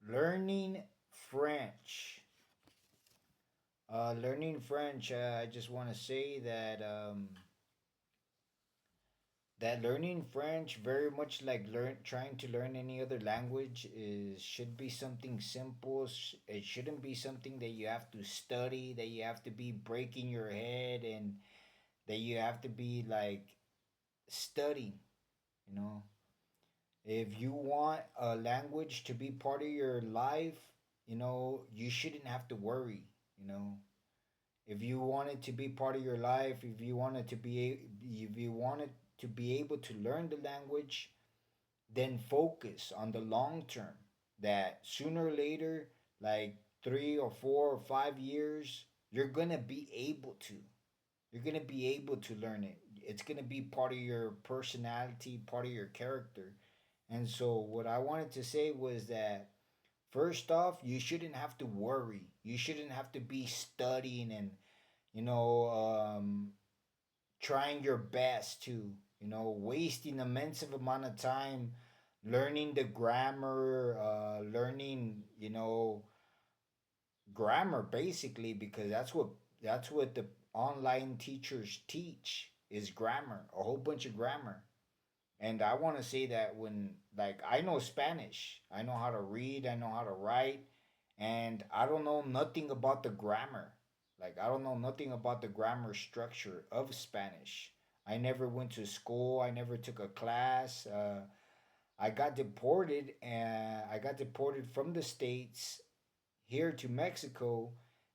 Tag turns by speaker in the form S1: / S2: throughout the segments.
S1: Learning French. Learning French. I just want to say that learning French, very much like trying to learn any other language, is should be something simple. It shouldn't be something that you have to study, that you have to be breaking your head, and that you have to be like studying. You know, if you want a language to be part of your life, you shouldn't have to worry. You know, if you want it to be part of your life, if you want it to be able to learn the language, then focus on the long term. That sooner or later, like 3 or 4 or 5 years, you're gonna be able to. You're gonna be able to learn it. It's gonna be part of your personality, part of your character. And so, what I wanted to say was that first off, you shouldn't have to worry. You shouldn't have to be studying and you know, trying your best to, wasting immense amount of time learning the grammar, learning, grammar basically because that's what the online teachers teach is grammar, a whole bunch of grammar. And I want to say that when like I know Spanish, I know how to read, I know how to write, and I don't know nothing about the grammar. Like I don't know nothing about the grammar structure of Spanish. I never went to school. I never took a class. I got deported from the states here to Mexico,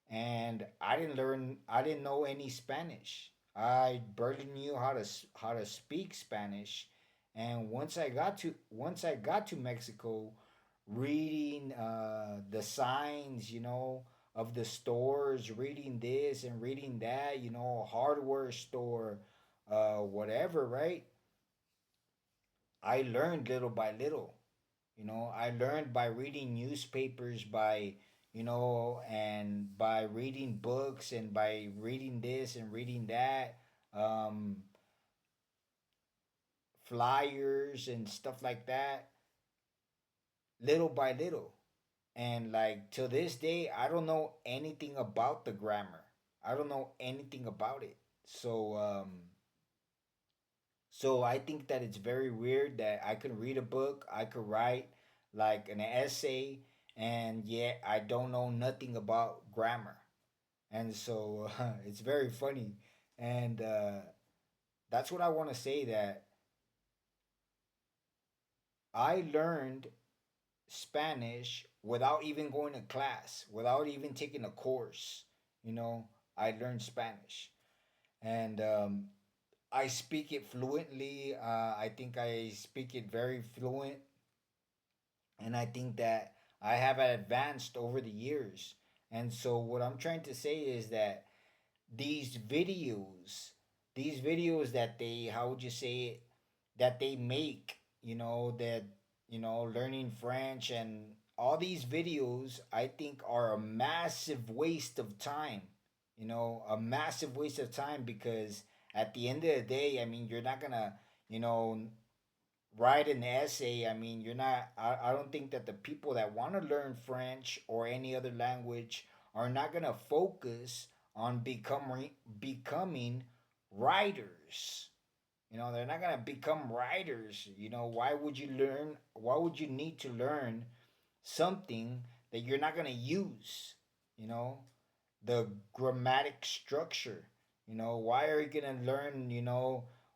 S1: and I didn't know any Spanish. I barely knew how to speak Spanish, and once I got to Mexico, reading the signs, of the stores, reading this and reading that, hardware store, whatever, right? I learned little by little. I learned by reading newspapers, and by reading books and by reading this and reading that, um, flyers and stuff like that, little by little. And like to this day, I don't know anything about the grammar. I don't know anything about it. So I think that it's very weird that I could read a book, I could write like an essay, and yet I don't know nothing about grammar. And so it's very funny. And that's what I want to say that I learned Spanish without even going to class, without even taking a course. I learned Spanish. And I speak it fluently. I think I speak it very fluent, and I think that I have advanced over the years. And so what I'm trying to say is that these videos, these videos that they, how would you say it, that they make, that learning French and all these videos, I think are a massive waste of time. A massive waste of time because at the end of the day, I mean, you're not gonna, you know, write an essay. I mean, you're not, I don't think that the people that want to learn French or any other language are not going to focus on becoming writers. They're not going to become writers. Why would you need to learn something that you're not going to use? You know, the grammatic structure. Why are you gonna learn?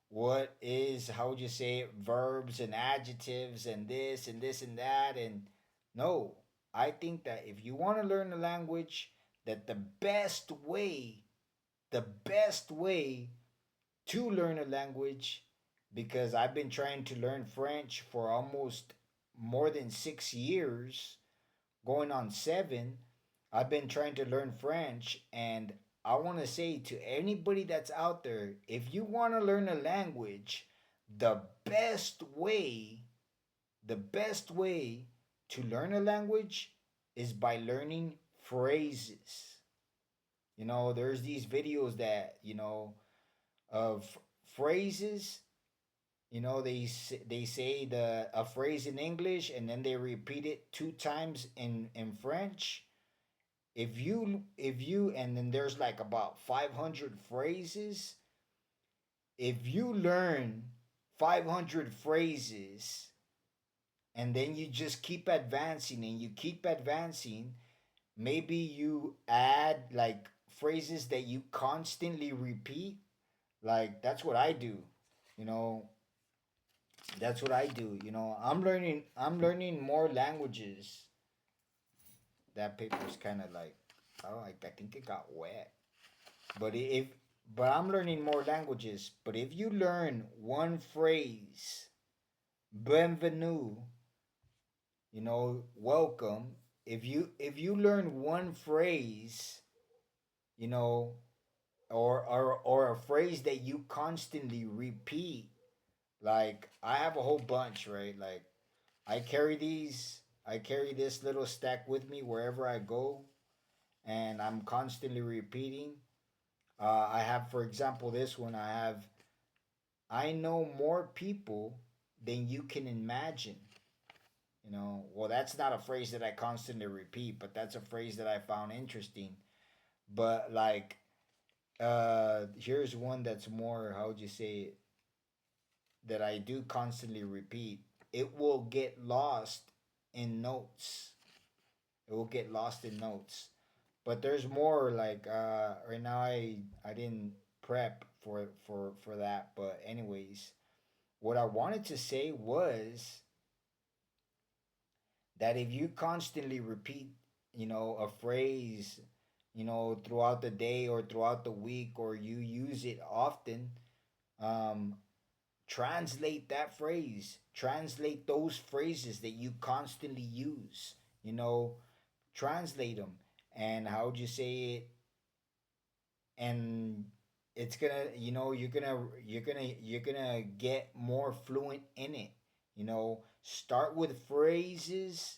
S1: What is, how would you say it, verbs and adjectives and this and this and that? And no, I think that if you want to learn a language, that the best way to learn a language, because I've been trying to learn French for almost more than 6 years, going on 7. I've been trying to learn French, and I want to say to anybody that's out there, if you want to learn a language, the best way, the best way to learn a language is by learning phrases. There's these videos that, of phrases, You know, they say a phrase in English and then they repeat it two times in French. If you and then there's like about 500 phrases. If you learn 500 phrases and then you just keep advancing and you keep advancing, maybe you add like phrases that you constantly repeat. Like that's what I do. You know, that's what I do. You know, I'm learning more languages. That paper's kind of like, oh, I think it got wet. But if but I'm learning more languages. But if you learn one phrase, bienvenue, welcome. If you learn one phrase, you know, or a phrase that you constantly repeat, like I have a whole bunch, right? Like I carry this little stack with me wherever I go, and I'm constantly repeating. I have, for example, this one. I know more people than you can imagine. Well, that's not a phrase that I constantly repeat, but that's a phrase that I found interesting. But like, here's one that's more, how would you say it, that I do constantly repeat. It will get lost in notes. It will get lost in notes. But there's more. Like right now, I didn't prep for that. But anyways, what I wanted to say was that if you constantly repeat, a phrase, throughout the day or throughout the week, or you use it often, um, translate that phrase, translate those phrases that you constantly use, you know, translate them. And how would you say it? And it's gonna, you're gonna get more fluent in it. Start with phrases,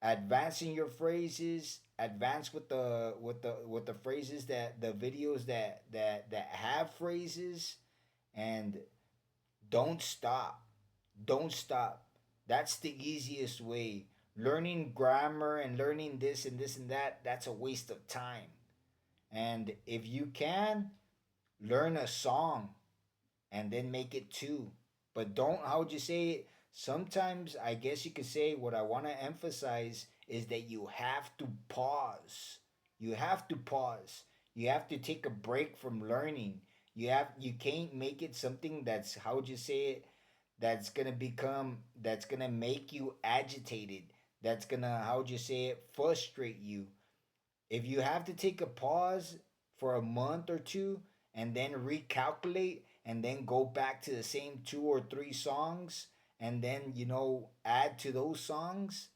S1: advancing your phrases, advance with the phrases, that the videos that have phrases, and don't stop. Don't stop. That's the easiest way. Learning grammar and learning this and this and that, that's a waste of time. And if you can, learn a song and then make it two. But don't, how would you say it? Sometimes I guess you could say what I want to emphasize is that you have to pause. You have to pause. You have to take a break from learning. You can't make it something that's, how would you say it, that's gonna make you agitated. That's gonna, how would you say it, frustrate you. If you have to take a pause for a month or two and then recalculate and then go back to the same two or three songs and then, add to those songs,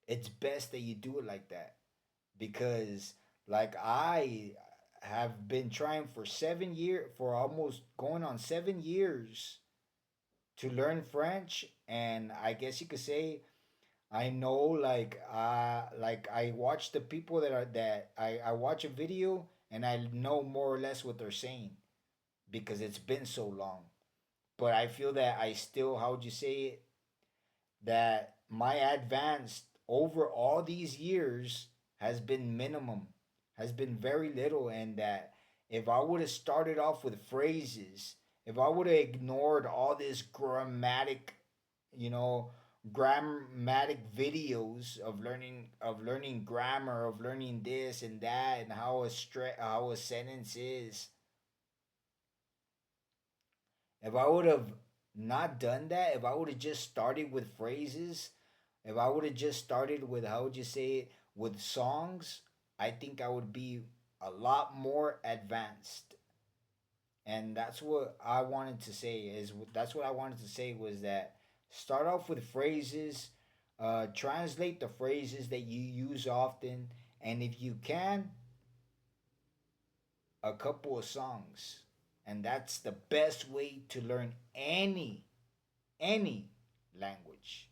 S1: it's best that you do it like that. Because, like, I have been trying for 7 years, for almost going on 7 years to learn French. And I guess you could say I know, like I watch the people that I watch a video and I know more or less what they're saying because it's been so long. But I feel that I still, how would you say it, that my advance over all these years has been minimum, has been very little. And that if I would have started off with phrases, if I would have ignored all this you know, grammatic videos of learning grammar, of learning this and that, and how a sentence is, if I would have not done that, if I would have just started with phrases, if I would have just started with, how would you say it, with songs, I think I would be a lot more advanced. And that's what I wanted to say was that start off with phrases, translate the phrases that you use often, and if you can, a couple of songs. And that's the best way to learn any language.